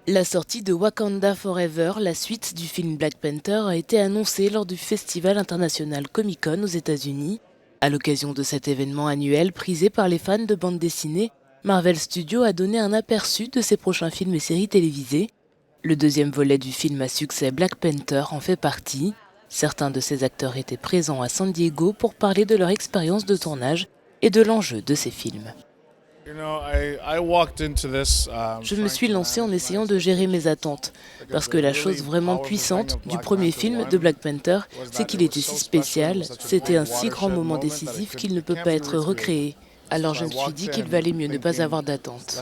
La sortie de Wakanda Forever, la suite du film Black Panther, a été annoncée lors du Festival international Comic-Con aux États-Unis. À l'occasion de cet événement annuel prisé par les fans de bande dessinée, Marvel Studios a donné un aperçu de ses prochains films et séries télévisées. Le deuxième volet du film à succès Black Panther en fait partie. Certains de ses acteurs étaient présents à San Diego pour parler de leur expérience de tournage et de l'enjeu de ces films. Je me suis lancé en essayant de gérer mes attentes, parce que la chose vraiment puissante du premier film de Black Panther, c'est qu'il était si spécial, c'était un si grand moment décisif qu'il ne peut pas être recréé. Alors je me suis dit qu'il valait mieux ne pas avoir d'attente.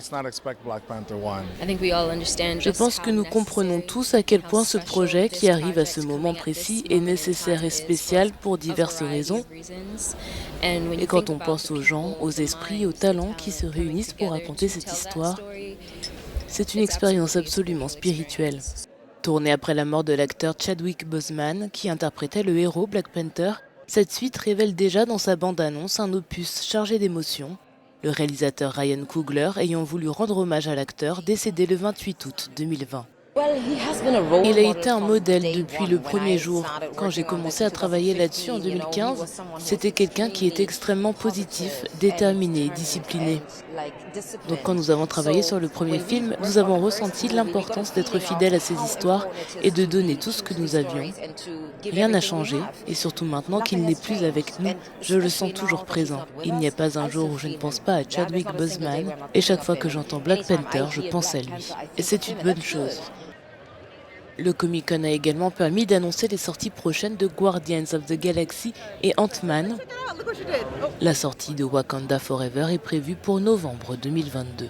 Je pense que nous comprenons tous à quel point ce projet qui arrive à ce moment précis est nécessaire et spécial pour diverses raisons. Et quand on pense aux gens, aux esprits, aux talents qui se réunissent pour raconter cette histoire, c'est une expérience absolument spirituelle. Tournée après la mort de l'acteur Chadwick Boseman, qui interprétait le héros Black Panther, cette suite révèle déjà dans sa bande-annonce un opus chargé d'émotions, le réalisateur Ryan Coogler ayant voulu rendre hommage à l'acteur décédé le 28 août 2020. Il a été un modèle depuis le premier jour. Quand j'ai commencé à travailler là-dessus en 2015, c'était quelqu'un qui était extrêmement positif, déterminé, discipliné. Donc quand nous avons travaillé sur le premier film, nous avons ressenti l'importance d'être fidèles à ces histoires et de donner tout ce que nous avions. Rien n'a changé, et surtout maintenant qu'il n'est plus avec nous, je le sens toujours présent. Il n'y a pas un jour où je ne pense pas à Chadwick Boseman, et chaque fois que j'entends Black Panther, je pense à lui. Et c'est une bonne chose. Le Comic-Con a également permis d'annoncer les sorties prochaines de Guardians of the Galaxy et Ant-Man. La sortie de Wakanda Forever est prévue pour novembre 2022.